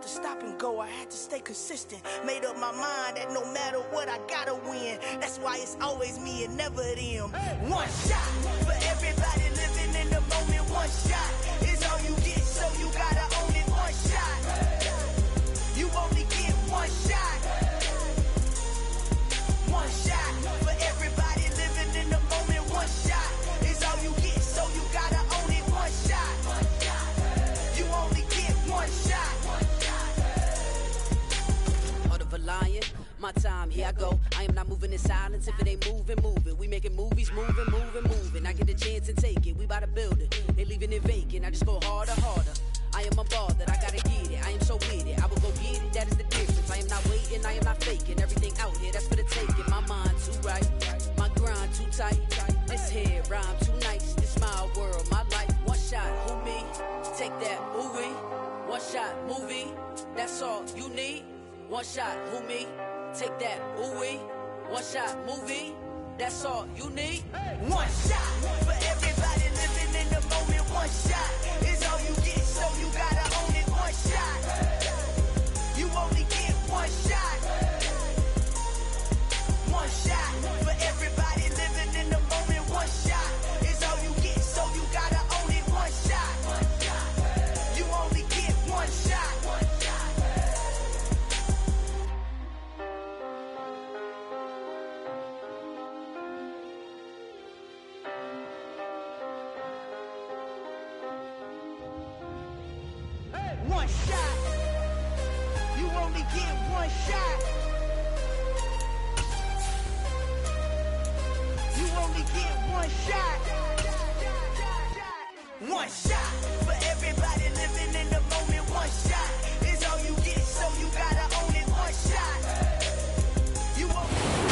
to stop and go, I had to stay consistent. Made up my mind that no matter what, I gotta win. That's why it's always me and never them. One shot for everybody living in the moment. One shot is all you get, so you gotta own it. One shot, you only get one shot. One shot for everybody living in the moment. One shot is all you get, so you gotta own it. One shot, you only get one shot. Heart of a lion, my time, here I go. I am not moving in silence. If it ain't moving, move it. We making movies, moving, moving, moving. I get a chance and take it. We bout to build it. They leaving it vacant. I just go harder, harder. I am a ball that I gotta get it. I am so with it. I will go get it. That is the difference. I am not waiting. I am not faking. Everything out here, that's for the taking. My mind too right. My grind too tight. This head rhyme too nice. This my world, my life. One shot, who me? Take that, movie. One shot, movie. That's all you need. One shot, who me? Take that, ooh-wee. One shot, movie. That's all you need. One shot for everybody living in the moment. One shot is all you get, so you gotta own it. One shot, you only get one shot. One shot for everybody living in the moment. One shot is all you get, so you gotta own it. One shot, you only get one shot. One shot, you only get one shot. You only get one shot. One shot for everybody living in the moment. One shot is all you get, so you gotta own it. One shot. You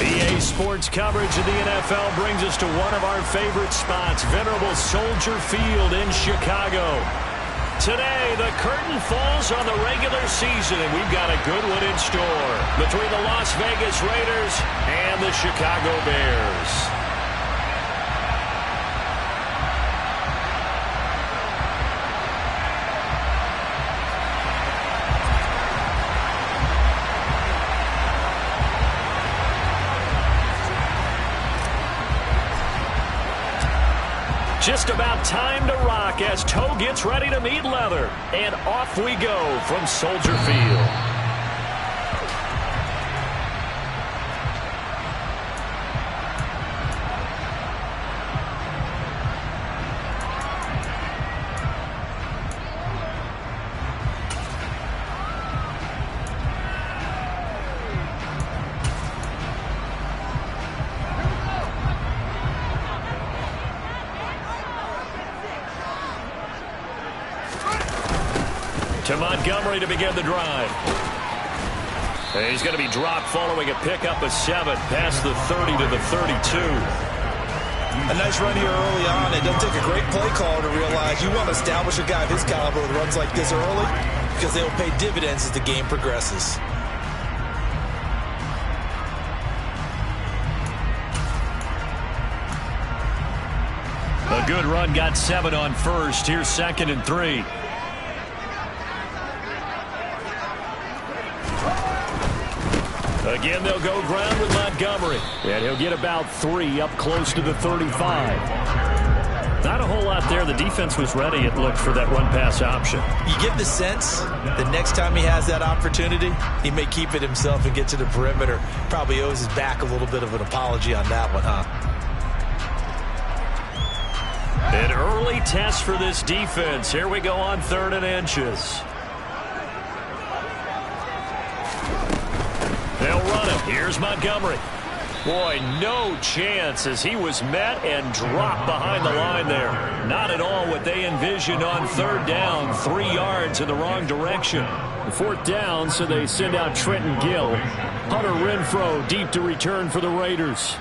EA Sports coverage of the NFL brings us to one of our favorite spots, venerable Soldier Field in Chicago. Today, the curtain falls on the regular season, and we've got a good one in store between the Las Vegas Raiders and the Chicago Bears. Just about time to rock as toe gets ready to meet leather. And off we go from Soldier Field. To Montgomery to begin the drive. He's going to be dropped following a pickup of 7 past the 30 to the 32. A nice run here early on. It doesn't take a great play caller to realize you want to establish a guy of his caliber with runs like this early because they will pay dividends as the game progresses. A good run got 7 on first. Here's 2nd and 3. Again, they'll go ground with Montgomery. And he'll get about 3 up close to the 35. Not a whole lot there. The defense was ready, it looked, for that run-pass option. You get the sense the next time he has that opportunity, he may keep it himself and get to the perimeter. Probably owes his back a little bit of an apology on that one, huh? An early test for this defense. Here we go on 3rd and inches. They'll run it. Here's Montgomery. Boy, no chance as he was met and dropped behind the line there. Not at all what they envisioned on 3rd down. 3 yards in the wrong direction. 4th down, so they send out Trenton Gill. Hunter Renfrow deep to return for the Raiders.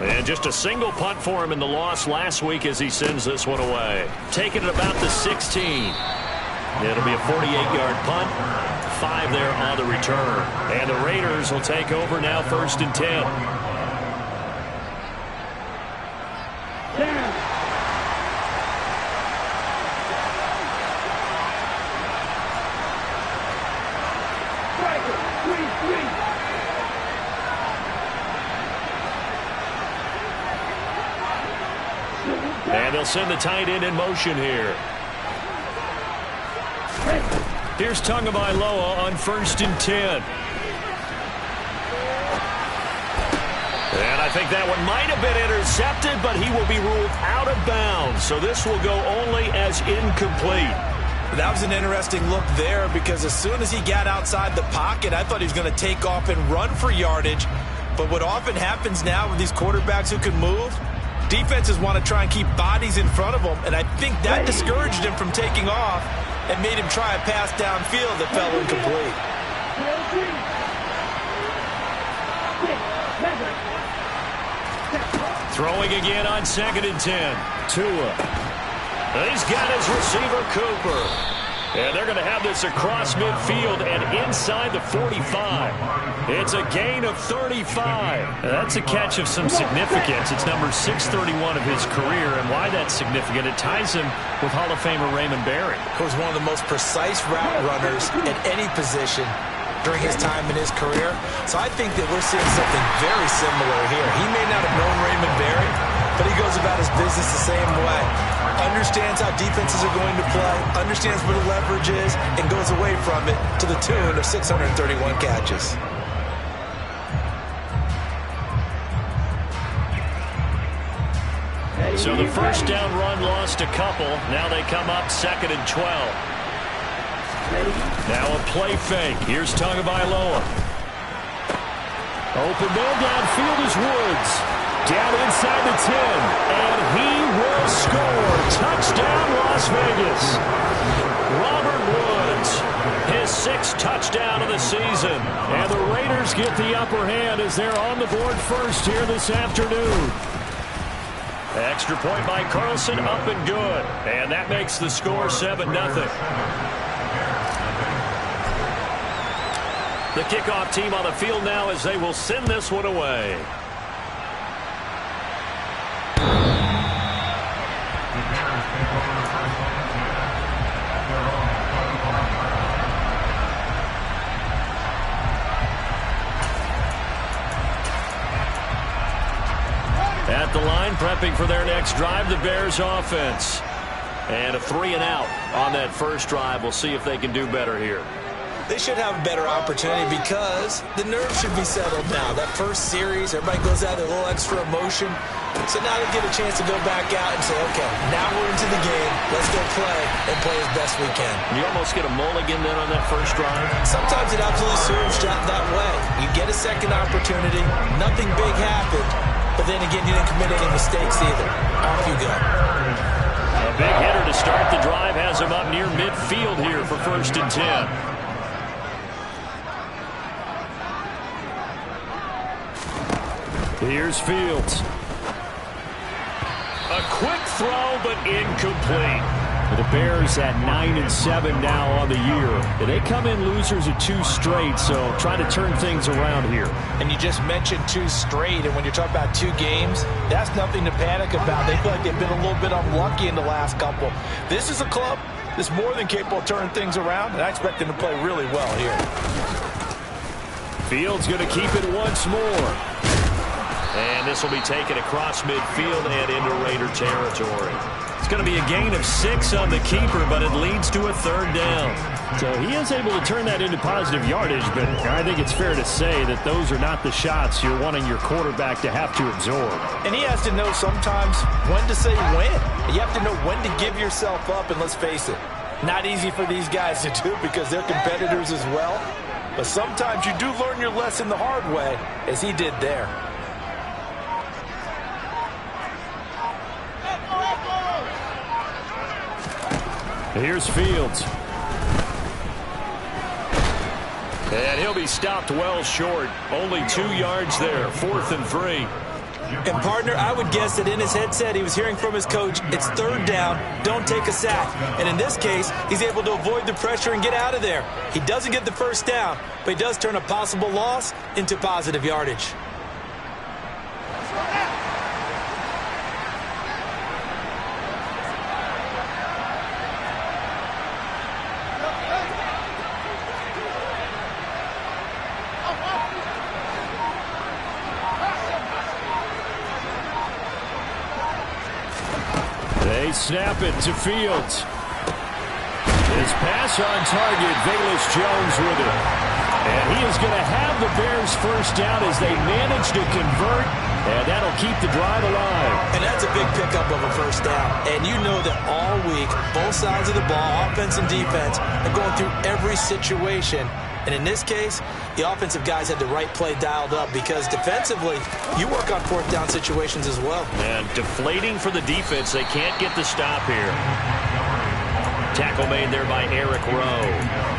And just a single punt for him in the loss last week as he sends this one away. Taking it about the 16. It'll be a 48-yard punt. 5 there on the return. And the Raiders will take over now 1st and 10. they'll send the tight end in motion here. Here's Tagovailoa on 1st and 10. And I think that one might have been intercepted, but he will be ruled out of bounds. So this will go only as incomplete. That was an interesting look there because as soon as he got outside the pocket, I thought he was going to take off and run for yardage. But what often happens now with these quarterbacks who can move, defenses want to try and keep bodies in front of them, and I think that discouraged him from taking off and made him try a pass downfield that fell incomplete. Throwing again on 2nd and 10. Tua. He's got his receiver, Cooper. And they're going to have this across midfield and inside the 45. It's a gain of 35. That's a catch of some significance. It's number 631 of his career, and why that's significant, it ties him with Hall of Famer Raymond Berry. He was one of the most precise route runners at any position during his time in his career. So I think that we're seeing something very similar here. He may not have known Raymond Berry, but he goes about his business the same way. Understands how defenses are going to play, understands where the leverage is, and goes away from it to the tune of 631 catches. So the first down run lost a couple. Now they come up 2nd and 12. Now a play fake. Here's Tagovailoa. Open man downfield is Woods. Down inside the 10. And he will score. Touchdown, Las Vegas. Robert Woods, his 6th touchdown of the season. And the Raiders get the upper hand as they're on the board first here this afternoon. Extra point by Carlson, up and good. And that makes the score 7-0. The kickoff team on the field now as they will send this one away. At the line, prepping for their next drive, the Bears offense. And a 3-and-out on that first drive. We'll see if they can do better here. They should have a better opportunity because the nerves should be settled now. That first series, everybody goes out with a little extra emotion. So now they get a chance to go back out and say, okay, now we're into the game. Let's go play and play as best we can. You almost get a mulligan then on that first drive? Sometimes it absolutely serves that way. You get a second opportunity. Nothing big happened. But then again, you didn't commit any mistakes either. Off you go. A big hitter to start the drive has him up near midfield here for 1st and 10. Here's Fields. A quick throw, but incomplete. The Bears at 9-7 now on the year. They come in losers of 2 straight, so try to turn things around here. And you just mentioned 2 straight, and when you talk about 2 games, that's nothing to panic about. They feel like they've been a little bit unlucky in the last couple. This is a club that's more than capable of turning things around, and I expect them to play really well here. Fields going to keep it once more. And this will be taken across midfield and into Raider territory. It's going to be a gain of 6 on the keeper, but it leads to a 3rd down. So he is able to turn that into positive yardage, but I think it's fair to say that those are not the shots you're wanting your quarterback to have to absorb. And he has to know sometimes when to say when. You have to know when to give yourself up, and let's face it, not easy for these guys to do because they're competitors as well. But sometimes you do learn your lesson the hard way, as he did there. Here's Fields. And he'll be stopped well short. Only 2 yards there. 4th and 3. And, partner, I would guess that in his headset he was hearing from his coach, it's 3rd down, don't take a sack. And in this case, he's able to avoid the pressure and get out of there. He doesn't get the 1st down, but he does turn a possible loss into positive yardage. snap it to Fields. His pass on target, Velus Jones with it. And he is going to have the Bears first down as they manage to convert, and that'll keep the drive alive. And that's a big pickup of a first down. And you know that all week, both sides of the ball, offense and defense, are going through every situation. And in this case, the offensive guys had the right play dialed up because defensively, you work on fourth down situations as well. And deflating for the defense. They can't get the stop here. Tackle made there by Eric Rowe.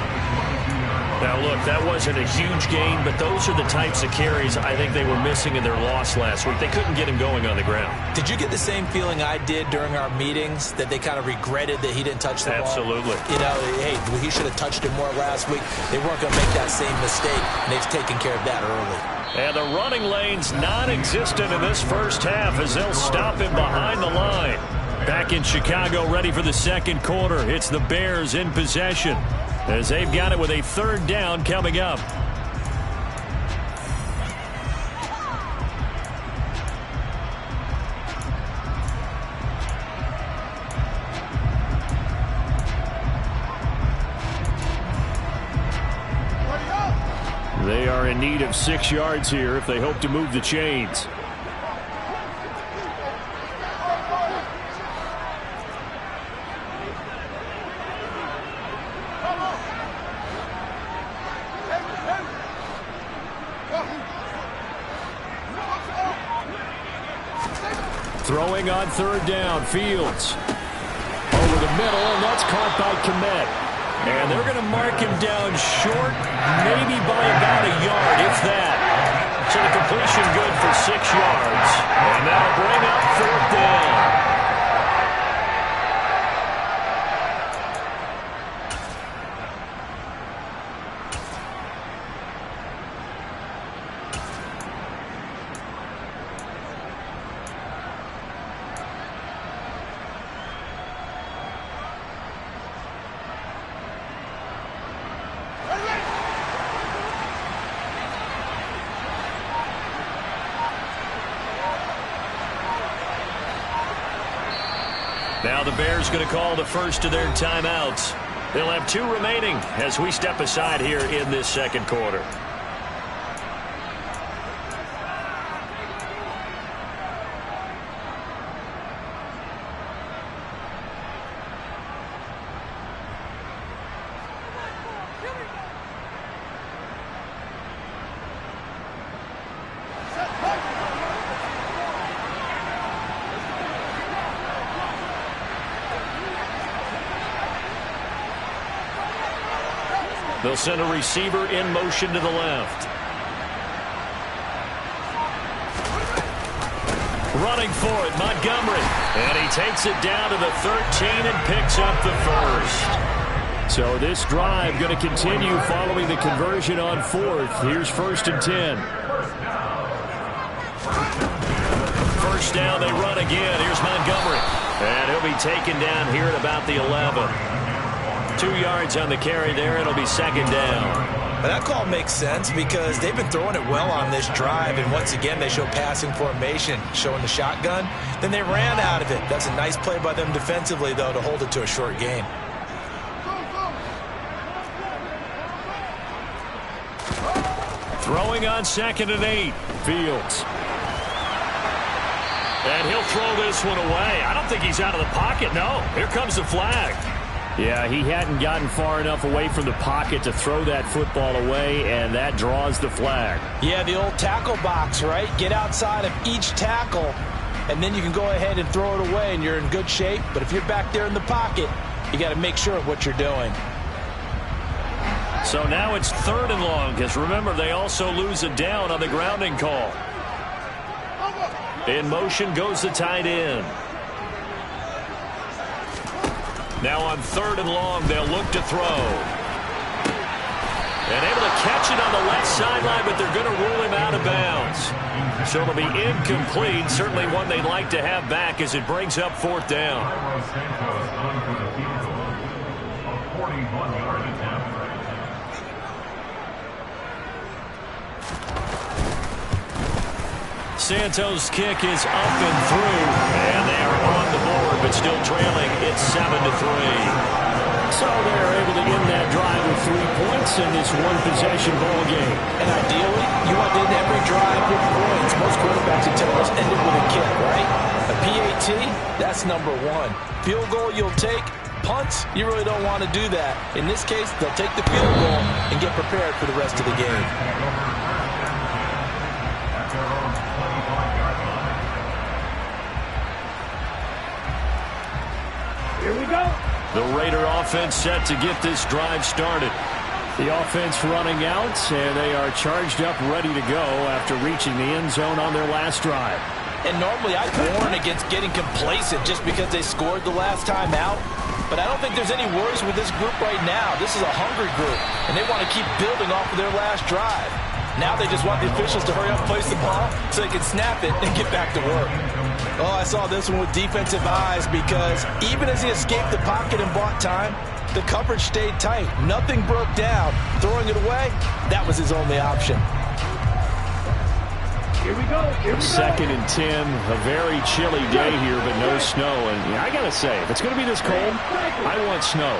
Now, look, that wasn't a huge gain, but those are the types of carries I think they were missing in their loss last week. They couldn't get him going on the ground. Did you get the same feeling I did during our meetings, that they kind of regretted that he didn't touch the ball? Absolutely. You know, hey, he should have touched it more last week. They weren't going to make that same mistake, and they've taken care of that early. And the running lane's non-existent in this first half as they'll stop him behind the line. Back in Chicago, ready for the second quarter. It's the Bears in possession, as they've got it with a third down coming up. They are in need of 6 yards here if they hope to move the chains. Throwing on third down, Fields. Over the middle, and that's caught by Kmet. And they're going to mark him down short, maybe by about a yard, if that. So the completion good for 6 yards. And that'll bring up fourth down. Now the Bears going to call the first of their timeouts. They'll have 2 remaining as we step aside here in this second quarter. They'll send a receiver in motion to the left. Running for it, Montgomery. And he takes it down to the 13 and picks up the first. So this drive going to continue following the conversion on fourth. Here's 1st and 10. First down, they run again. Here's Montgomery. And he'll be taken down here at about the 11. 2 yards on the carry there. It'll be second down. But that call makes sense because they've been throwing it well on this drive, and once again they show passing formation, showing the shotgun. Then they ran out of it. That's a nice play by them defensively, though, to hold it to a short gain. Throwing on 2nd and 8. Fields. And he'll throw this one away. I don't think he's out of the pocket. No, here comes the flag. Yeah, he hadn't gotten far enough away from the pocket to throw that football away, and that draws the flag. Yeah, the old tackle box, right? Get outside of each tackle, and then you can go ahead and throw it away, and you're in good shape. But if you're back there in the pocket, you got to make sure of what you're doing. So now it's 3rd and long, because remember, they also lose a down on the grounding call. In motion goes the tight end. Now on 3rd and long, they'll look to throw. And able to catch it on the left sideline, but they're going to rule him out of bounds. So it'll be incomplete. Certainly one they'd like to have back as it brings up 4th down. Santos' kick is up and through, and they are on the board. but still trailing. It's 7-3. So they're able to end that drive with 3 points in this one-possession ball game. And ideally, you want to end every drive with points. Most quarterbacks and tellers end it with a kick, right? A PAT, that's number 1. Field goal you'll take. Punts, you really don't want to do that. In this case, they'll take the field goal and get prepared for the rest of the game. Here we go. The Raider offense set to get this drive started. The offense running out, and they are charged up, ready to go after reaching the end zone on their last drive. And normally I'd warn against getting complacent just because they scored the last time out. But I don't think there's any worries with this group right now. This is a hungry group, and they want to keep building off of their last drive. Now they just want the officials to hurry up and place the ball so they can snap it and get back to work. Oh, I saw this one with defensive eyes because even as he escaped the pocket and bought time, the coverage stayed tight. Nothing broke down. Throwing it away, that was his only option. Here we go. Second and 10. A very chilly day here, but no snow. And I got to say, if it's going to be this cold, I want snow.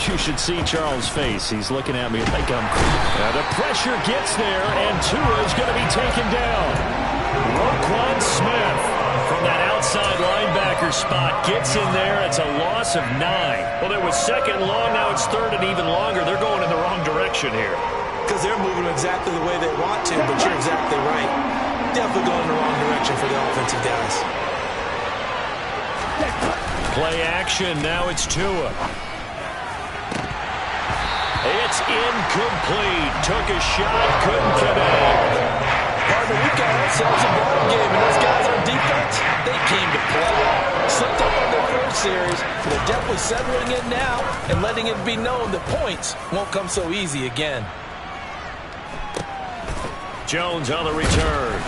You should see Charles' face. He's looking at me like I'm crazy. The pressure gets there, and Tua is going to be taken down. Roquan Smith from that outside linebacker spot gets in there. It's a loss of 9. Well, it was second long. Now it's third and even longer. They're going in the wrong direction here. Because they're moving exactly the way they want to, but you're exactly right. Definitely going in the wrong direction for the offensive guys. Play action. Now it's Tua. It's incomplete. Took a shot. Couldn't connect. Partner, we've got ourselves a ball game, and those guys on defense, they came to play. Slipped up on their first series, but they're definitely settling in now and letting it be known that points won't come so easy again. Jones on the return.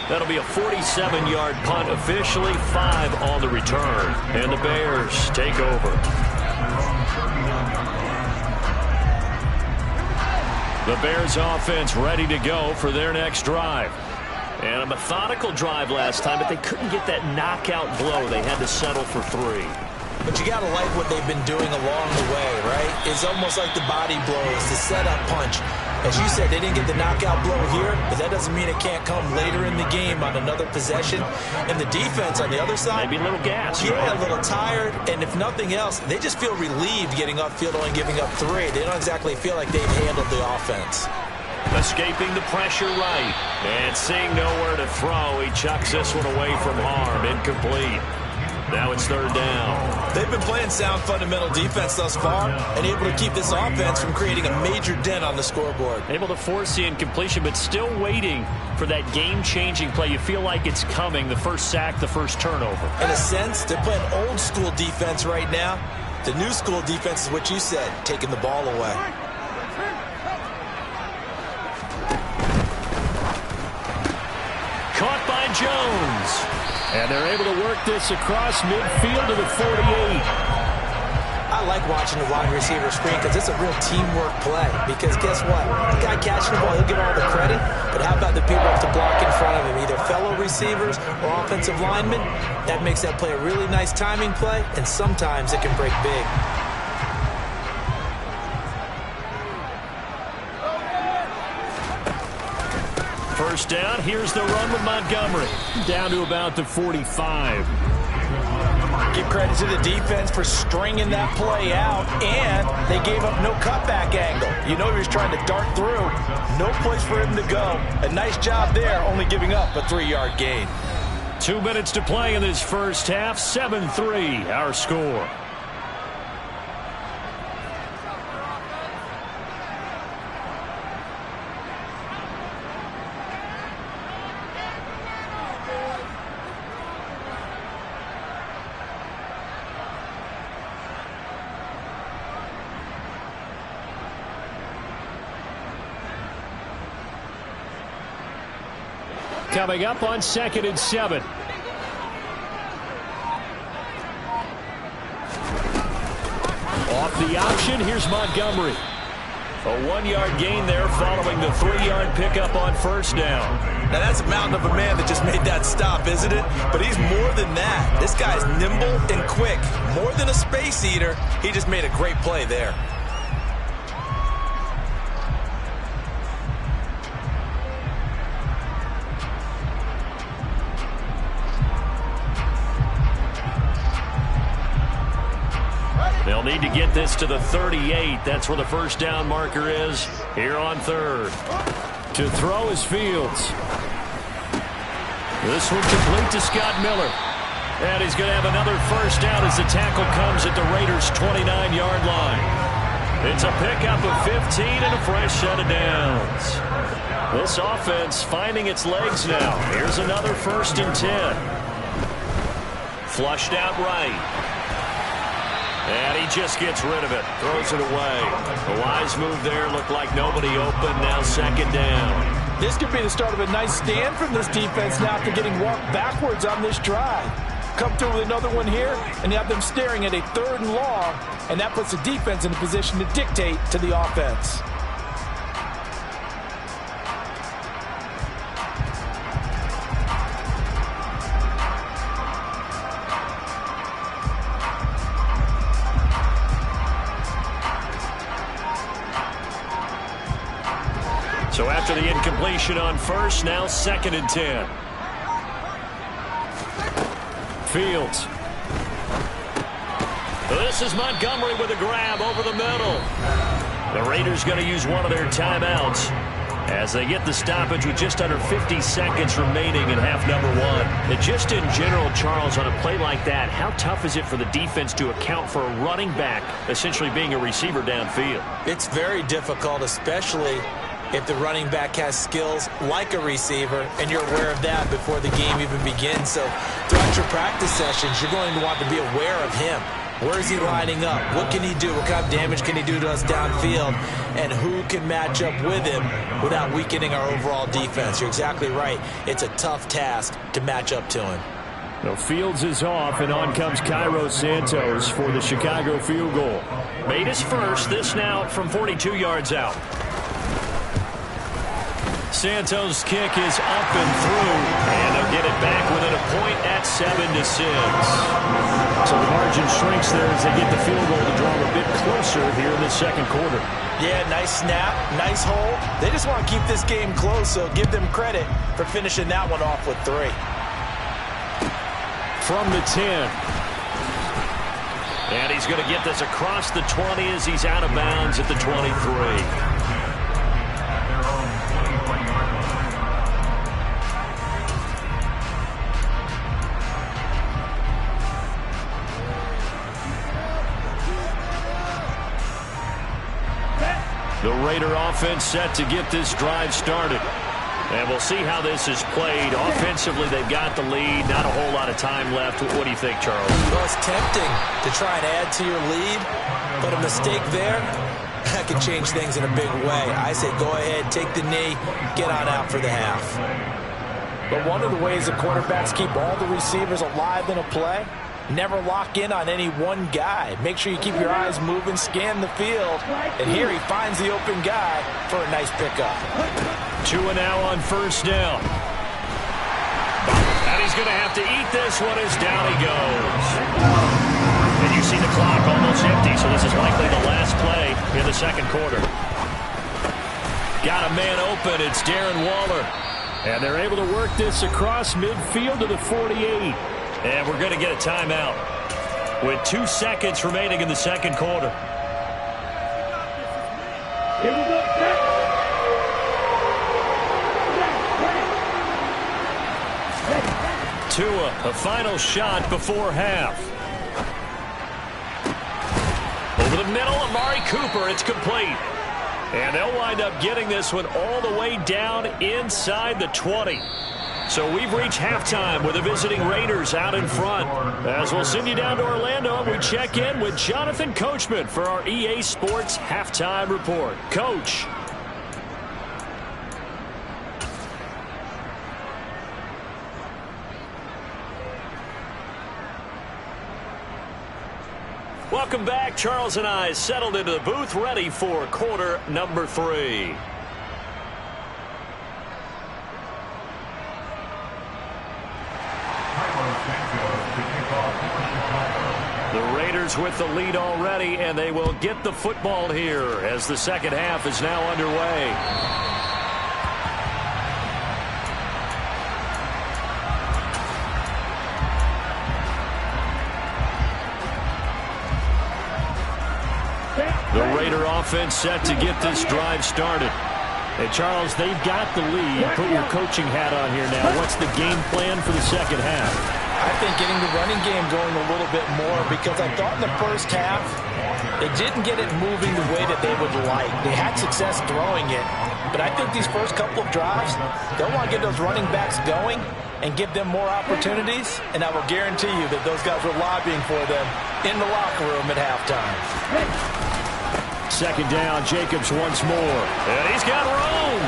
That'll be a 47-yard punt officially, 5 on the return. And the Bears take over. The Bears offense ready to go for their next drive. And a methodical drive last time, but they couldn't get that knockout blow. They had to settle for 3. But you got to like what they've been doing along the way, right? It's almost like the body blows, the setup punch. As you said, they didn't get the knockout blow here, but that doesn't mean it can't come later in the game on another possession. And the defense on the other side, maybe a little gas. Yeah, a little tired. And if nothing else, they just feel relieved getting upfield only giving up 3. They don't exactly feel like they've handled the offense. Escaping the pressure right. And seeing nowhere to throw, he chucks this one away from harm. Incomplete. Now it's third down. They've been playing sound fundamental defense thus far and able to keep this offense from creating a major dent on the scoreboard. Able to force the incompletion, but still waiting for that game-changing play. You feel like it's coming, the first sack, the first turnover. In a sense, they're playing old-school defense right now. The new school defense is what you said, taking the ball away. Caught by Jones. And they're able to work this across midfield to the 48. I like watching the wide receiver screen because it's a real teamwork play. Because guess what? The guy catching the ball, he'll get all the credit. But how about the people who have to block in front of him, either fellow receivers or offensive linemen? That makes that play a really nice timing play, and sometimes it can break big. First down, here's the run with Montgomery. Down to about the 45. Give credit to the defense for stringing that play out, and they gave up no cutback angle. You know he was trying to dart through. No place for him to go. A nice job there, only giving up a 3-yard gain. 2 minutes to play in this first half. 7-3, our score. Coming up on 2nd and 7. Off the option, here's Montgomery. A 1-yard gain there following the 3-yard pickup on first down. Now that's a mountain of a man that just made that stop, isn't it? But he's more than that. This guy's nimble and quick. More than a space eater, he just made a great play there. They'll need to get this to the 38. That's where the first down marker is here on third. To throw is Fields. This one complete to Scott Miller. And he's going to have another first down as the tackle comes at the Raiders' 29-yard line. It's a pickup of 15 and a fresh set of downs. This offense finding its legs now. Here's another 1st and 10. Flushed out right. And he just gets rid of it. Throws it away. A wise move there. Looked like nobody open. Now 2nd down. This could be the start of a nice stand from this defense now after getting walked backwards on this drive. Come through with another one here, and you have them staring at a 3rd and long, and that puts the defense in a position to dictate to the offense. So after the incompletion on first, now 2nd and 10. Fields. This is Montgomery with a grab over the middle. The Raiders going to use one of their timeouts as they get the stoppage with just under 50 seconds remaining in half number 1. And just in general, Charles, on a play like that, how tough is it for the defense to account for a running back essentially being a receiver downfield? It's very difficult, especially if the running back has skills like a receiver, and you're aware of that before the game even begins. So throughout your practice sessions, you're going to want to be aware of him. Where is he lining up? What can he do? What kind of damage can he do to us downfield? And who can match up with him without weakening our overall defense? You're exactly right. It's a tough task to match up to him. Now Fields is off, and on comes Cairo Santos for the Chicago field goal. Made his first, this now from 42 yards out. Santos' kick is up and through, and they'll get it back within a point at 7-6. So the margin shrinks there as they get the field goal to draw them a bit closer here in the 2nd quarter. Yeah, nice snap, nice hold. They just want to keep this game close, so give them credit for finishing that one off with 3. From the 10. And he's going to get this across the 20 as he's out of bounds at the 23. The Raider offense set to get this drive started. And we'll see how this is played. Offensively, they've got the lead. Not a whole lot of time left. What do you think, Charles? Well, it's tempting to try and add to your lead, but a mistake there, that can change things in a big way. I say go ahead, take the knee, get on out for the half. But one of the ways the quarterbacks keep all the receivers alive in a play, never lock in on any one guy. Make sure you keep your eyes moving, scan the field. And here he finds the open guy for a nice pickup. 2 and now on first down. And he's going to have to eat this one as down he goes. And you see the clock almost empty, so this is likely the last play in the 2nd quarter. Got a man open. It's Darren Waller. And they're able to work this across midfield to the 48. And we're going to get a timeout with 2 seconds remaining in the 2nd quarter. Here we go. Tua, a final shot before half. Over the middle, Amari Cooper, it's complete. And they'll wind up getting this one all the way down inside the 20. So we've reached halftime with the visiting Raiders out in front. As we'll send you down to Orlando, we check in with Jonathan Coachman for our EA Sports Halftime Report. Coach. Welcome Welcome back. Charles and I settled into the booth, ready for quarter number 3. The Raiders with the lead already, and they will get the football here as the second half is now underway. The Raider offense set to get this drive started. Hey, Charles, they've got the lead. Put your coaching hat on here now. What's the game plan for the second half? I think getting the running game going a little bit more, because I thought in the first half they didn't get it moving the way that they would like. They had success throwing it, but I think these first couple of drives, they'll want to get those running backs going and give them more opportunities, and I will guarantee you that those guys were lobbying for them in the locker room at halftime. Second down, Jacobs once more. And he's got room.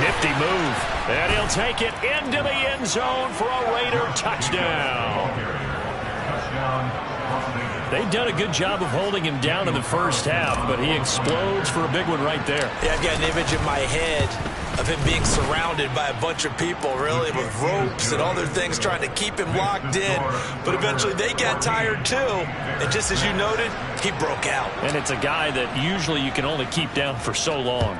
Nifty move. And he'll take it into the end zone for a Raider touchdown. They've done a good job of holding him down in the first half, but he explodes for a big one right there. Yeah, I've got an image in my head of him being surrounded by a bunch of people, really, with ropes and other things trying to keep him locked in. But eventually they got tired too. And just as you noted, he broke out. And it's a guy that usually you can only keep down for so long.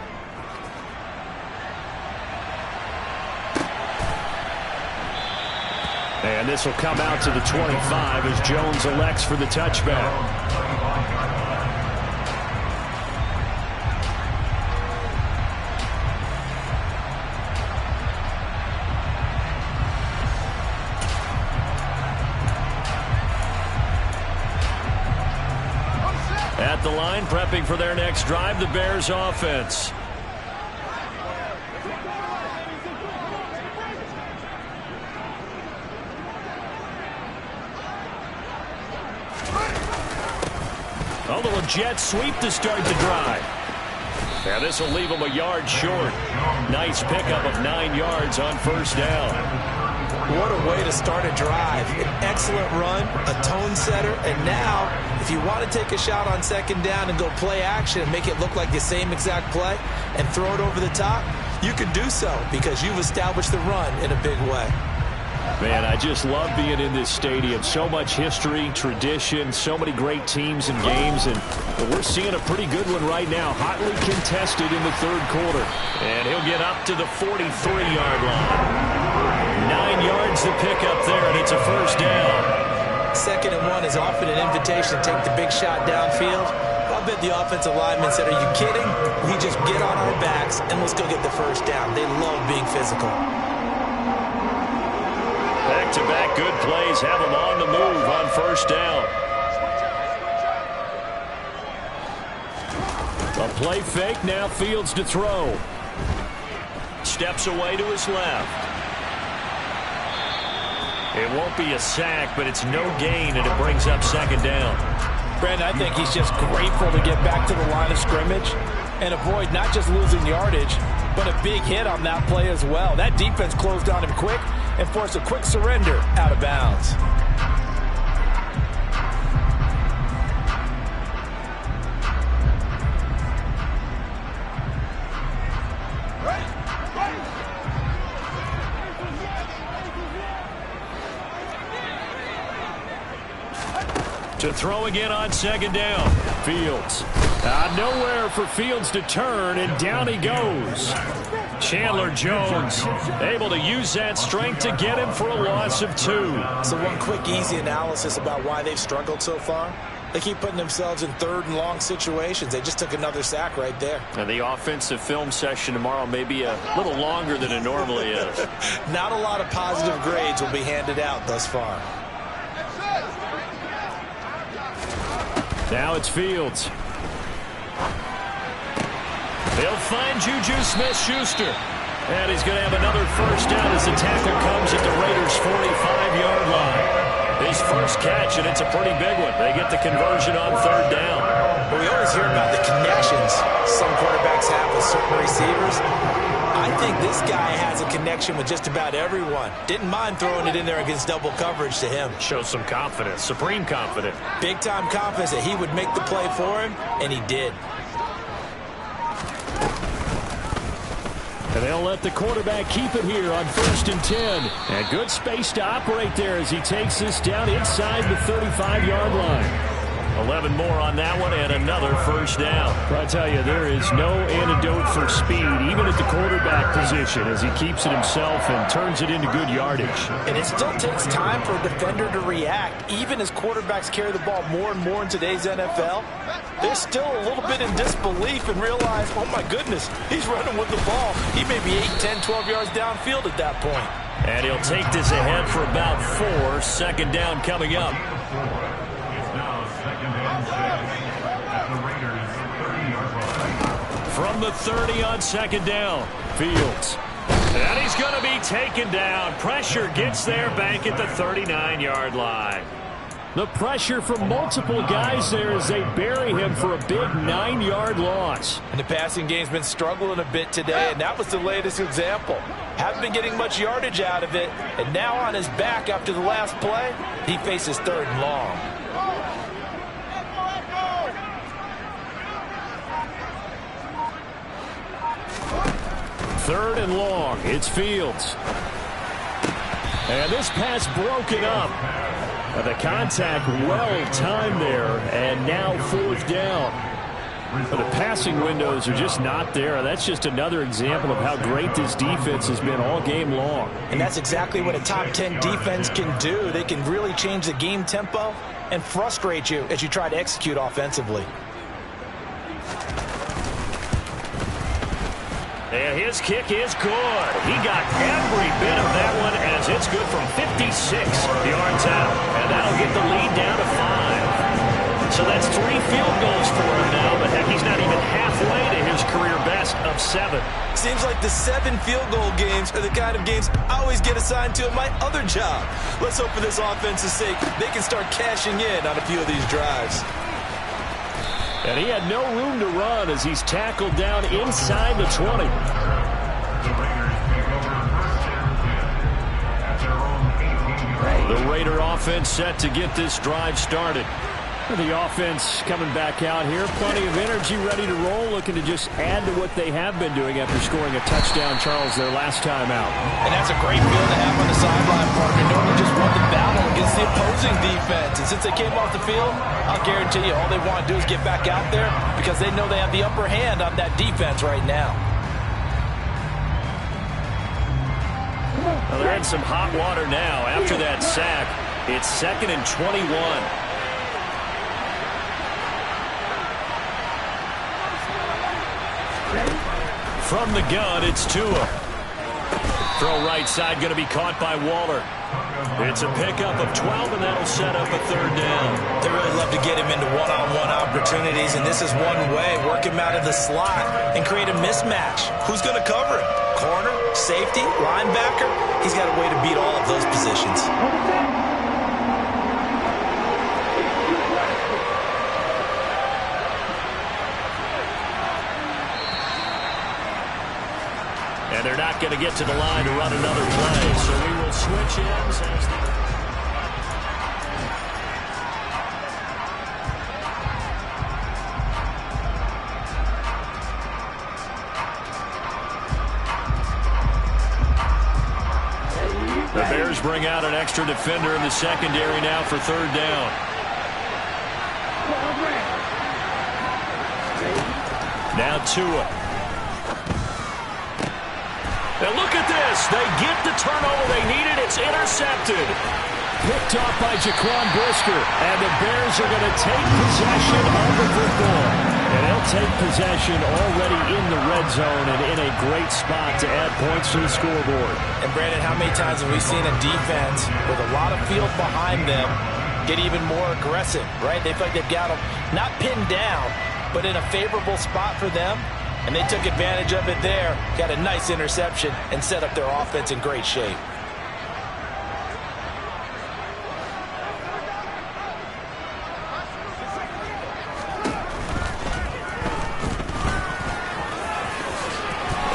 And this will come out to the 25 as Jones elects for the touchback. At the line, prepping for their next drive, the Bears offense. A little jet sweep to start the drive. Now this will leave him a yard short. Nice pickup of 9 yards on first down. What a way to start a drive. An excellent run, a tone setter, and now if you want to take a shot on second down and go play action and make it look like the same exact play and throw it over the top, you can do so because you've established the run in a big way. Man, I just love being in this stadium. So much history, tradition, so many great teams and games, and we're seeing a pretty good one right now. Hotly contested in the third quarter. And he'll get up to the 43-yard line. 9 yards to pick up there, and it's a first down. 2nd and 1 is often an invitation to take the big shot downfield. I bet the offensive linemen said, are you kidding? We just get on our backs and let's go get the first down. They love being physical. Back-to-back good plays have him on the move on first down. A play fake, now Fields to throw. Steps away to his left. It won't be a sack, but it's no gain, and it brings up second down. Brandon, I think he's just grateful to get back to the line of scrimmage and avoid not just losing yardage, but a big hit on that play as well. That defense closed on him quick and forced a quick surrender out of bounds. To throw again on second down. Fields. Nowhere for Fields to turn, and down he goes. Chandler Jones able to use that strength to get him for a loss of 2. So one quick, easy analysis about why they've struggled so far. They keep putting themselves in 3rd and long situations. They just took another sack right there. And the offensive film session tomorrow may be a little longer than it normally is. Not a lot of positive grades will be handed out thus far. Now it's Fields. They'll find Juju Smith-Schuster. And he's going to have another first down as the tackle comes at the Raiders' 45-yard line. His first catch, and it's a pretty big one. They get the conversion on 3rd down. Well, we always hear about the connections some quarterbacks have with certain receivers. I think this guy has a connection with just about everyone. Didn't mind throwing it in there against double coverage to him. Shows some confidence, supreme confidence. Big-time confidence that he would make the play for him, and he did. And they'll let the quarterback keep it here on 1st and 10. And good space to operate there as he takes this down inside the 35-yard line. 11 more on that one and another first down. I tell you, there is no antidote for speed, even at the quarterback position, as he keeps it himself and turns it into good yardage. And it still takes time for a defender to react, even as quarterbacks carry the ball more and more in today's NFL. They're still a little bit in disbelief and realize, oh my goodness, he's running with the ball. He may be 8, 10, 12 yards downfield at that point. And he'll take this ahead for about 4. 2nd down coming up. From the 30 on 2nd down, Fields. And he's going to be taken down. Pressure gets there back at the 39-yard line. The pressure from multiple guys there as they bury him for a big 9-yard loss. And the passing game's been struggling a bit today, and that was the latest example. Haven't been getting much yardage out of it, and now on his back after the last play, he faces 3rd and long. Third and long, it's Fields. And this pass broken up. The contact well timed there, and now 4th down. But the passing windows are just not there. That's just another example of how great this defense has been all game long. And that's exactly what a top 10 defense can do. They can really change the game tempo and frustrate you as you try to execute offensively. And his kick is good. He got every bit of that one as it's good from 56 yards out. And that'll get the lead down to 5. So that's 3 field goals for him now, but heck, he's not even halfway to his career best of 7. Seems like the 7 field goal games are the kind of games I always get assigned to in my other job. Let's hope for this offense's sake they can start cashing in on a few of these drives. And he had no room to run as he's tackled down inside the 20. The Raider offense set to get this drive started. The offense coming back out here. Plenty of energy, ready to roll, looking to just add to what they have been doing after scoring a touchdown, Charles, their last time out. And that's a great feel to have on the sideline, partner, knowing they just won the battle against the opposing defense. And since they came off the field, I'll guarantee you all they want to do is get back out there because they know they have the upper hand on that defense right now. Well, they're in some hot water now. After that sack, it's 2nd and 21. From the gun, it's Tua. Throw right side, going to be caught by Waller. It's a pickup of 12, and that'll set up a 3rd down. They really love to get him into one-on-one opportunities, and this is one way. Work him out of the slot and create a mismatch. Who's going to cover him? Corner, safety, linebacker? He's got a way to beat all of those positions. And they're not going to get to the line to run another play, so we will switch ends as the Bears bring out an extra defender in the secondary now for 3rd down. Now Tua. And look at this. They get the turnover they needed. It's intercepted. Picked off by Jaquan Brisker. And the Bears are going to take possession of the football. And they'll take possession already in the red zone and in a great spot to add points to the scoreboard. And Brandon, how many times have we seen a defense with a lot of field behind them get even more aggressive, right? They feel like they've got them not pinned down, but in a favorable spot for them. And they took advantage of it there, got a nice interception, and set up their offense in great shape.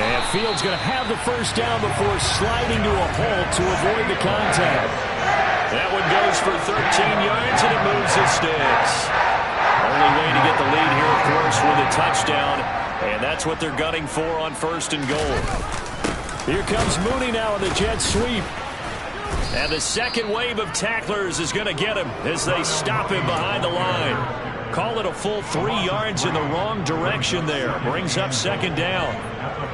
And Fields going to have the first down before sliding to a halt to avoid the contact. That one goes for 13 yards, and it moves the sticks. Only way to get the lead here, of course, with a touchdown, and that's what they're gunning for on first and goal. Here comes Mooney now in the jet sweep. And the second wave of tacklers is going to get him as they stop him behind the line. Call it a full 3 yards in the wrong direction there. Brings up second down.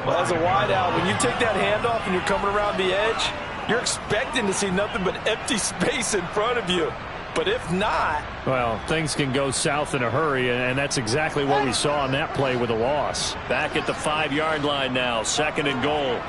Well, as a wideout, when you take that handoff and you're coming around the edge, you're expecting to see nothing but empty space in front of you. But if not... Well, things can go south in a hurry, and that's exactly what we saw on that play with a loss. Back at the 5-yard line now, second and goal.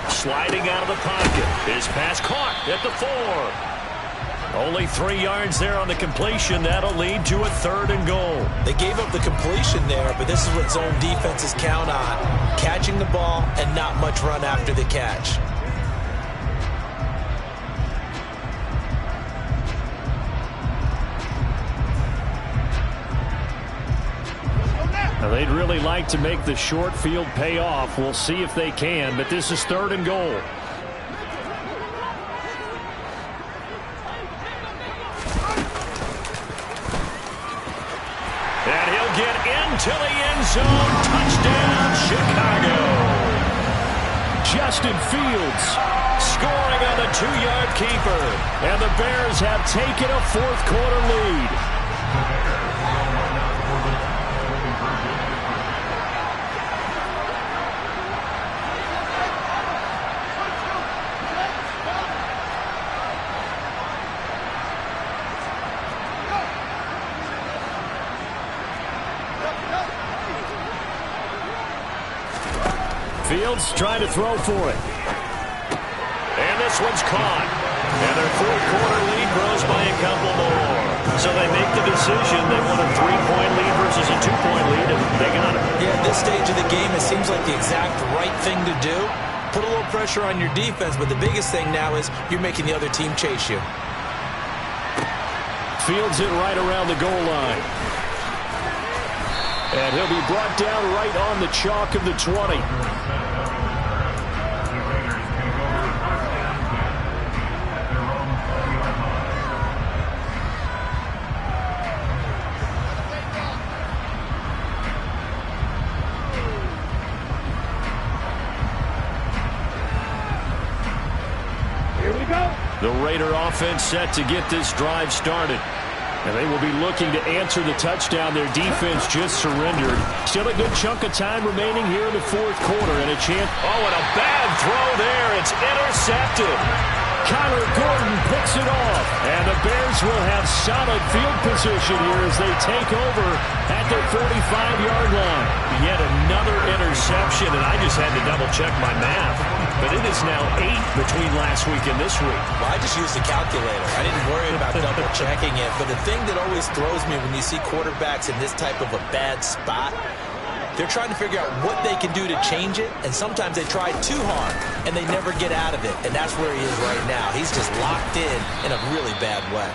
Sliding out of the pocket. His pass caught at the 4. Only 3 yards there on the completion. That'll lead to a third and goal. They gave up the completion there, but this is what zone defenses count on. Catching the ball and not much run after the catch. Now, they'd really like to make the short field pay off. We'll see if they can, but this is third and goal. And he'll get into the end zone. Touchdown, Chicago. Justin Fields scoring on the 2-yard keeper. And the Bears have taken a fourth-quarter lead. Fields trying to throw for it. And this one's caught. And their fourth-quarter lead grows by a couple more. So they make the decision. They want a 3-point lead versus a 2-point lead, and they got it. Yeah, at this stage of the game, it seems like the exact right thing to do. Put a little pressure on your defense, but the biggest thing now is you're making the other team chase you. Fields it right around the goal line. And he'll be brought down right on the chalk of the 20. The Raider offense set to get this drive started. And they will be looking to answer the touchdown their defense just surrendered. Still a good chunk of time remaining here in the fourth quarter. And a chance. Oh, and a bad throw there. It's intercepted. Kyler Gordon picks it off. And the Bears will have solid field position here as they take over at their 45-yard line. Yet another interception, and I just had to double-check my math. But it is now 8 between last week and this week. Well, I just used the calculator. I didn't worry about double-checking it. But the thing that always throws me when you see quarterbacks in this type of a bad spot, they're trying to figure out what they can do to change it, and sometimes they try too hard, and they never get out of it, and that's where he is right now. He's just locked in a really bad way.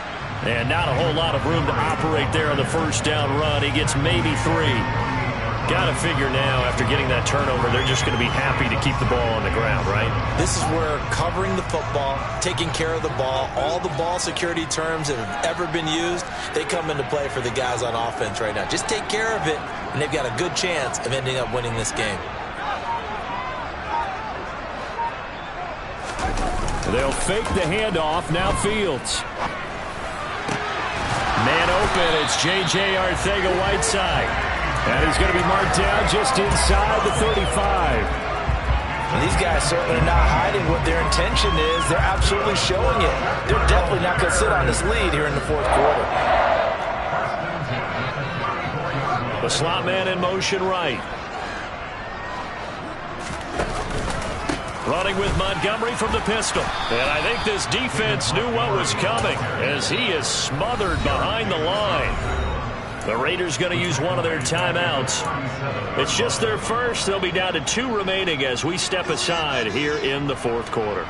And not a whole lot of room to operate there on the first down run. He gets maybe 3. Got to figure now, after getting that turnover, they're just going to be happy to keep the ball on the ground, right? This is where covering the football, taking care of the ball, all the ball security terms that have ever been used, they come into play for the guys on offense right now. Just take care of it, and they've got a good chance of ending up winning this game. They'll fake the handoff. Now Fields. Man open. It's J.J. Arcega-Whiteside. And he's going to be marked down just inside the 35. And these guys certainly are not hiding what their intention is. They're absolutely showing it. They're definitely not going to sit on this lead here in the fourth quarter. The slot man in motion right. Running with Montgomery from the pistol. And I think this defense knew what was coming as he is smothered behind the line. The Raiders going to use one of their timeouts. It's just their first. They'll be down to 2 remaining as we step aside here in the fourth quarter.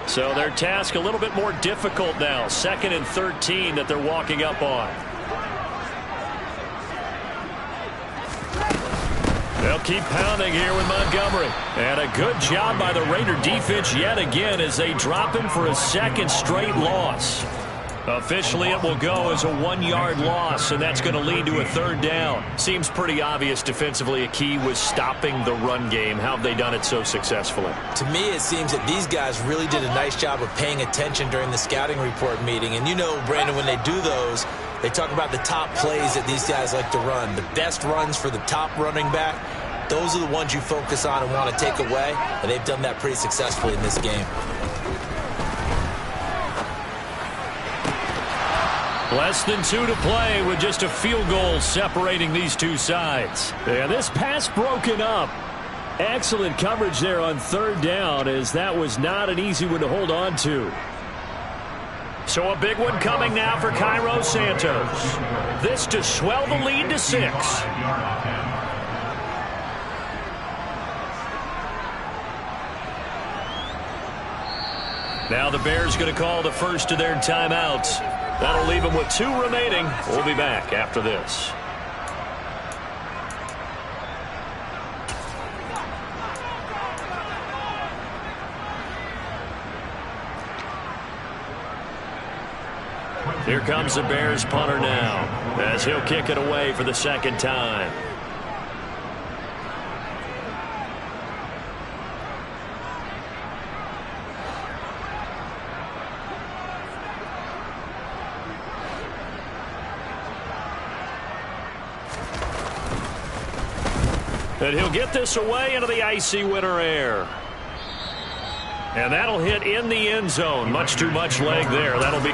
So their task a little bit more difficult now. 2nd and 13 that they're walking up on. They'll keep pounding here with Montgomery. And a good job by the Raider defense yet again as they drop him for a 2nd straight loss. Officially, it will go as a 1-yard loss, and that's going to lead to a 3rd down. Seems pretty obvious defensively a key was stopping the run game. How have they done it so successfully? To me, it seems that these guys really did a nice job of paying attention during the scouting report meeting. And you know, Brandon, when they do those, they talk about the top plays that these guys like to run. The best runs for the top running back, those are the ones you focus on and want to take away. And they've done that pretty successfully in this game. Less than 2 to play with just a field goal separating these two sides. And this pass broken up. Excellent coverage there on 3rd down, as that was not an easy one to hold on to. So a big one coming now for Cairo Santos. This to swell the lead to 6. Now the Bears going to call the first of their timeouts. That'll leave them with 2 remaining. We'll be back after this. Here comes the Bears punter now, as he'll kick it away for the 2nd time. And he'll get this away into the icy winter air. And that'll hit in the end zone. Much too much leg there. That'll be...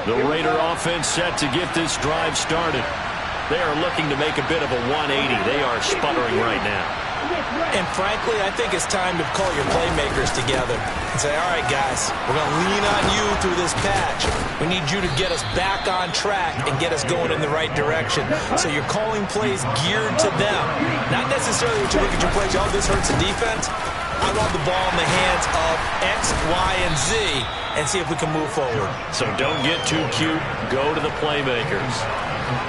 The Raider offense set to get this drive started. They are looking to make a bit of a 180. They are sputtering right now. And frankly, I think it's time to call your playmakers together and say, all right, guys, we're going to lean on you through this patch. We need you to get us back on track and get us going in the right direction. So you're calling plays geared to them. Not necessarily when you look at your plays, oh, this hurts the defense. I want the ball in the hands of X, Y, and Z and see if we can move forward. So don't get too cute. Go to the playmakers.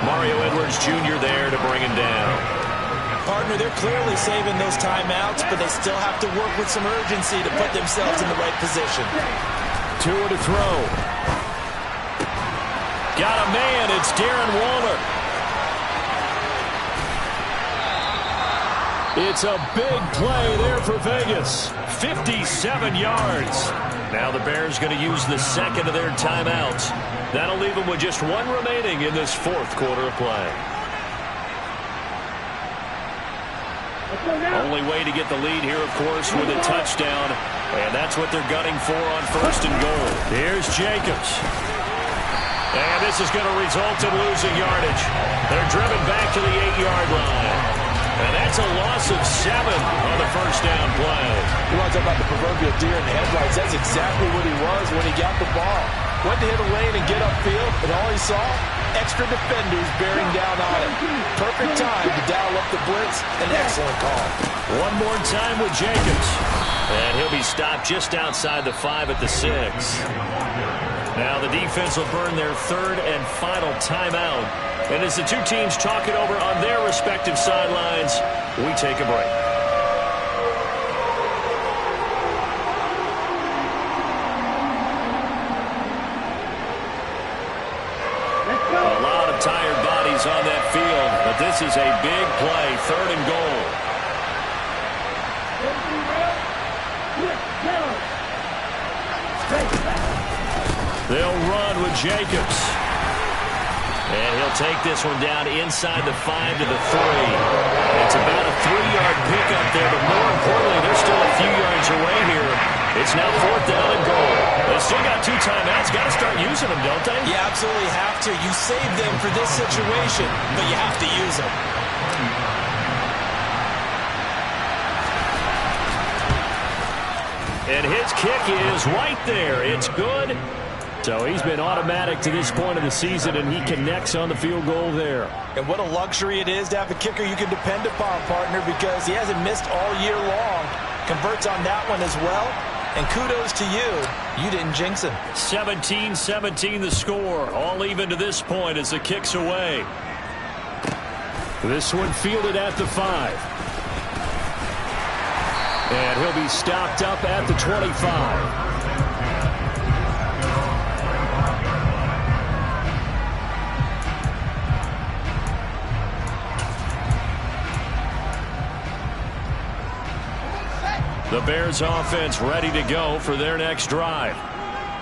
Mario Edwards Jr. there to bring him down. Partner, they're clearly saving those timeouts, but they still have to work with some urgency to put themselves in the right position. Tua to throw. Got a man. It's Darren Waller. It's a big play there for Vegas. 57 yards. Now the Bears going to use the 2nd of their timeouts. That'll leave them with just 1 remaining in this 4th quarter of play. Only way to get the lead here, of course, with a touchdown. And that's what they're gunning for on 1st and goal. Here's Jacobs. And this is going to result in losing yardage. They're driven back to the 8-yard line. And that's a loss of 7 on the 1st down play. You want to talk about the proverbial deer in the headlights? That's exactly what he was when he got the ball. Went to hit a lane and get upfield, and all he saw, extra defenders bearing down on him. Perfect time to dial up the blitz. An excellent call. One more time with Jacobs. And he'll be stopped just outside the 5 at the 6. Now the defense will burn their 3rd and final timeout. And as the two teams talk it over on their respective sidelines, we take a break. A lot of tired bodies on that field, but this is a big play, 3rd and goal. They'll run with Jacobs. And he'll take this one down inside the 5 to the 3. It's about a 3-yard pickup there, but more importantly, they're still a few yards away here. It's now 4th down and goal. They still got 2 timeouts. Got to start using them, don't they? You absolutely have to. You save them for this situation, but you have to use them. And his kick is right there. It's good. So he's been automatic to this point of the season, and he connects on the field goal there. And what a luxury it is to have a kicker you can depend upon, partner, because he hasn't missed all year long. Converts on that one as well. And kudos to you. You didn't jinx him. 17-17 the score. All even to this point as the kick's away. This one fielded at the 5. And he'll be stopped up at the 25. The Bears offense ready to go for their next drive.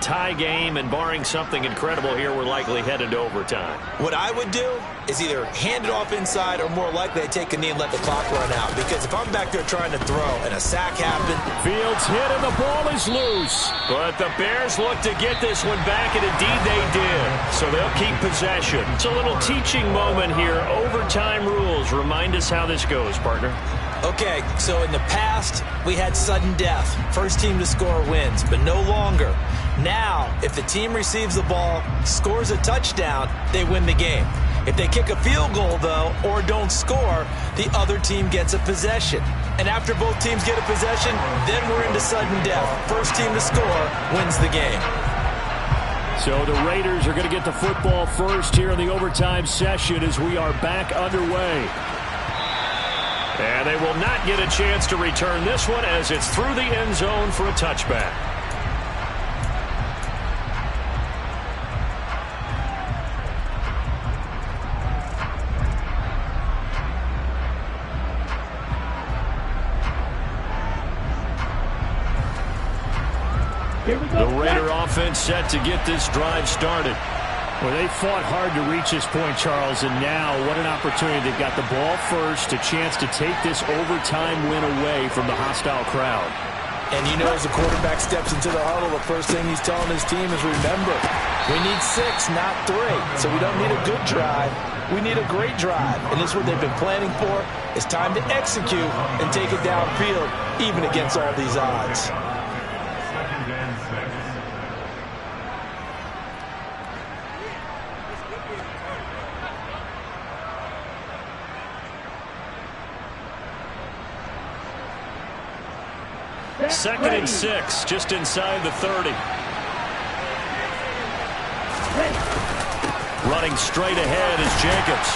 Tie game, and barring something incredible here, we're likely headed to overtime. What I would do is either hand it off inside or more likely I take a knee and let the clock run out. Because if I'm back there trying to throw and a sack happened. Fields hit and the ball is loose. But the Bears look to get this one back, and indeed they did. So they'll keep possession. It's a little teaching moment here. Overtime rules. Remind us how this goes, partner. Okay, so in the past, we had sudden death. First team to score wins, but no longer. Now, if the team receives the ball, scores a touchdown, they win the game. If they kick a field goal, though, or don't score, the other team gets a possession. And after both teams get a possession, then we're into sudden death. First team to score wins the game. So the Raiders are going to get the football first here in the overtime session as we are back underway. And they will not get a chance to return this one as it's through the end zone for a touchback. The Raider offense set to get this drive started. Well, they fought hard to reach this point, Charles, and now what an opportunity. They've got the ball first, a chance to take this overtime win away from the hostile crowd. And you know, as the quarterback steps into the huddle, the first thing he's telling his team is, remember, we need 6, not 3. So we don't need a good drive. We need a great drive. And this is what they've been planning for. It's time to execute and take it downfield, even against all these odds. Second and 6, just inside the 30. Running straight ahead is Jacobs.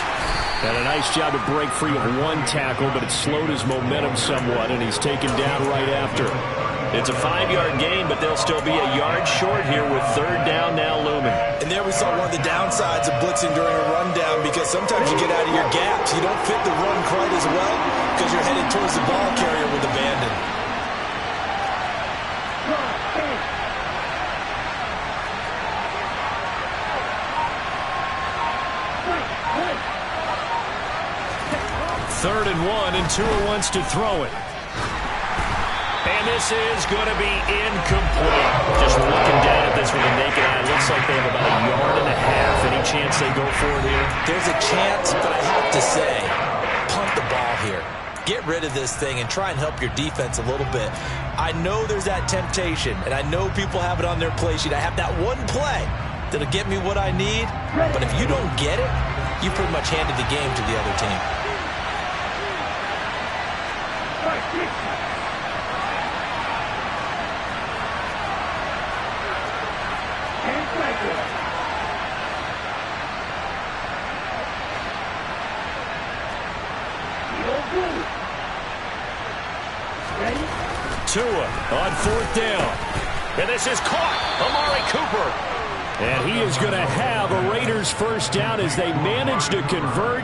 And a nice job to break free of one tackle, but it slowed his momentum somewhat, and he's taken down right after. It's a 5-yard gain, but they'll still be a yard short here with 3rd down now looming. And there we saw one of the downsides of blitzing during a rundown, because sometimes you get out of your gaps. You don't fit the run quite as well because you're headed towards the ball carrier with abandon. Third and 1, and Tua wants to throw it. And this is going to be incomplete. Just looking down at this with a naked eye, it looks like they have about a yard and a half. Any chance they go for it here? There's a chance, but I have to say, punt the ball here. Get rid of this thing and try and help your defense a little bit. I know there's that temptation, and I know people have it on their play sheet. I have that one play that'll get me what I need, but if you don't get it, you pretty much handed the game to the other team. Tua on 4th down. And this is caught. Amari Cooper. And he is going to have a Raiders first down as they manage to convert.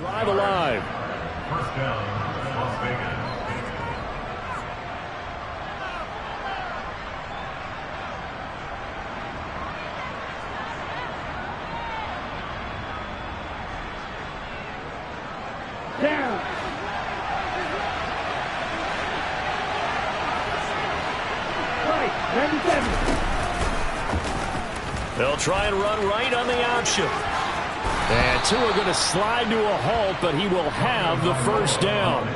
Drive alive. First down, Las Vegas. Down. Right, 97. They'll try and run right on the option. And Tua going to slide to a halt, but he will have the first down.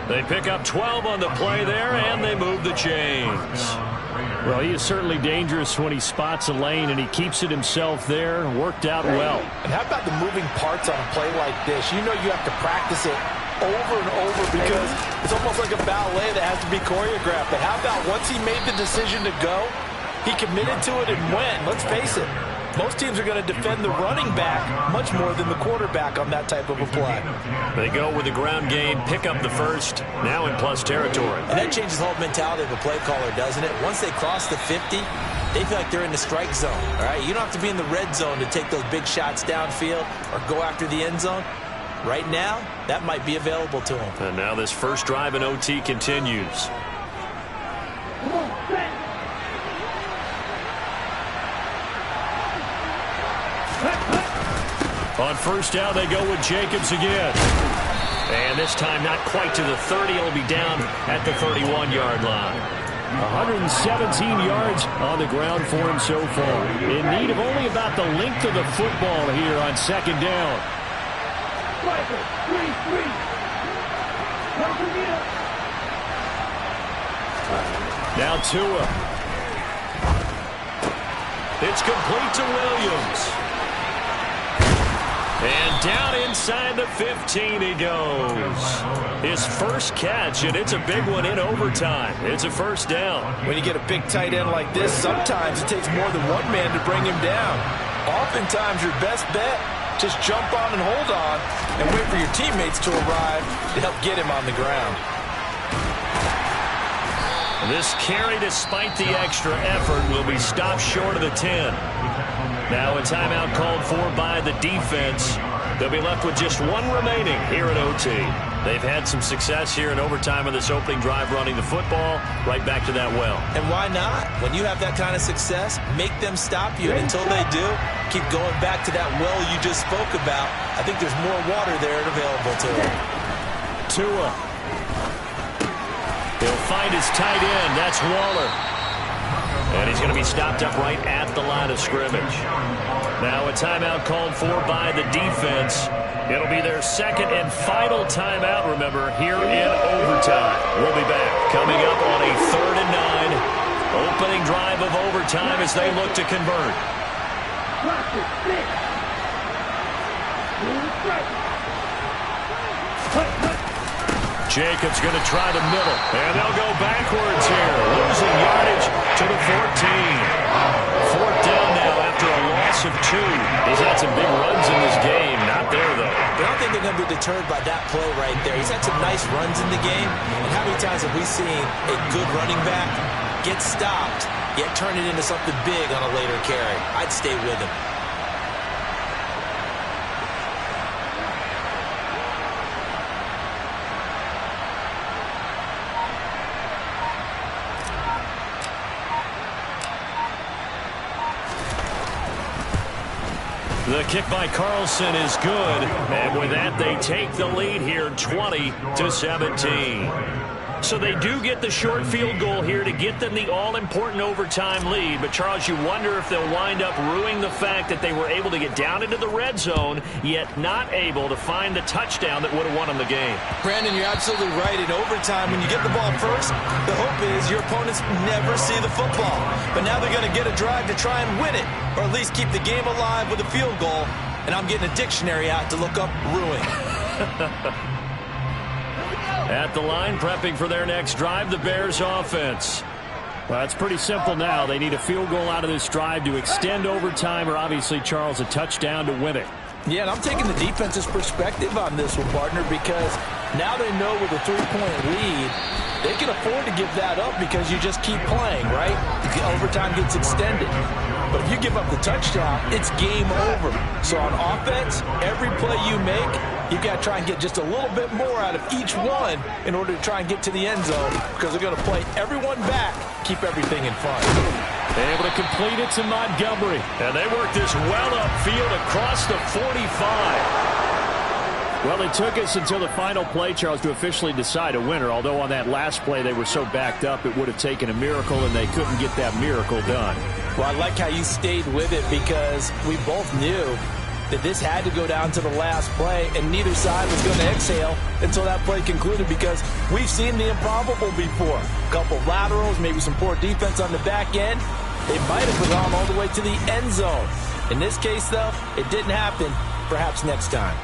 They pick up 12 on the play there, and they move the chains. Well, he is certainly dangerous when he spots a lane, and he keeps it himself there. Worked out well. And how about the moving parts on a play like this? You know you have to practice it over and over because it's almost like a ballet that has to be choreographed. But how about once he made the decision to go, he committed to it and went. Let's face it, most teams are going to defend the running back much more than the quarterback on that type of a play. They go with the ground game, pick up the first, now in plus territory. And that changes the whole mentality of a play caller, doesn't it? Once they cross the 50, they feel like they're in the strike zone, all right? You don't have to be in the red zone to take those big shots downfield or go after the end zone. Right now, that might be available to them. And now this first drive in OT continues. Come on, set. On first down, they go with Jacobs again. And this time not quite to the 30. It'll be down at the 31-yard line. 117 yards on the ground for him so far. In need of only about the length of the football here on second down. Now Tua. It's complete to Williams. And down inside the 15 he goes. His first catch, and it's a big one in overtime. It's a first down. When you get a big tight end like this, sometimes it takes more than one man to bring him down. Oftentimes your best bet, just jump on and hold on and wait for your teammates to arrive to help get him on the ground. This carry, despite the extra effort, will be stopped short of the 10. Now a timeout called for by the defense. They'll be left with just one remaining here at OT. They've had some success here in overtime on this opening drive running the football right back to that well. And why not? When you have that kind of success, make them stop you. And until they do, keep going back to that well you just spoke about. I think there's more water there available to them. Tua. He'll find his tight end. That's Waller. And he's going to be stopped up right at the line of scrimmage. Now a timeout called for by the defense. It'll be their second and final timeout, remember, here in overtime. We'll be back coming up on a 3rd and 9. Opening drive of overtime as they look to convert. Jacobs going to try the middle, and they'll go backwards here, losing yardage to the 14. 4th down now after a loss of 2. He's had some big runs in this game. Not there, though. But I don't think they're going to be deterred by that play right there. He's had some nice runs in the game. And how many times have we seen a good running back get stopped, yet turn it into something big on a later carry? I'd stay with him. The kick by Carlson is good, and with that, they take the lead here, 20-17. So they do get the short field goal here to get them the all-important overtime lead. But, Charles, you wonder if they'll wind up ruining the fact that they were able to get down into the red zone, yet not able to find the touchdown that would have won them the game. Brandon, you're absolutely right. In overtime, when you get the ball first, the hope is your opponents never see the football. But now they're going to get a drive to try and win it, or at least keep the game alive with a field goal. And I'm getting a dictionary out to look up ruin. At the line, prepping for their next drive, the Bears offense. Well, it's pretty simple now. They need a field goal out of this drive to extend overtime, or obviously, Charles, a touchdown to win it. Yeah, and I'm taking the defense's perspective on this one, partner, because now they know with a 3-point lead, they can afford to give that up because you just keep playing, right? The overtime gets extended. But if you give up the touchdown, it's game over. So on offense, every play you make, you've got to try and get just a little bit more out of each one in order to try and get to the end zone, because they're going to play everyone back, keep everything in front. Able to complete it to Montgomery. And they work this well upfield across the 45. Well, it took us until the final play, Charles, to officially decide a winner, although on that last play they were so backed up it would have taken a miracle, and they couldn't get that miracle done. Well, I like how you stayed with it, because we both knew that this had to go down to the last play, and neither side was going to exhale until that play concluded, because we've seen the improbable before. A couple laterals, maybe some poor defense on the back end. They might have gone all the way to the end zone. In this case, though, it didn't happen. Perhaps next time.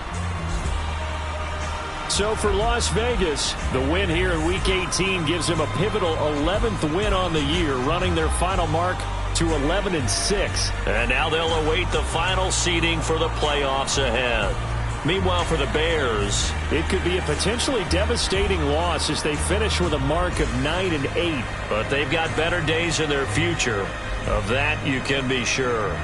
So for Las Vegas, the win here in Week 18 gives them a pivotal 11th win on the year, running their final mark to 11-6. And now they'll await the final seeding for the playoffs ahead. Meanwhile, for the Bears, it could be a potentially devastating loss as they finish with a mark of 9-8. But they've got better days in their future. Of that, you can be sure.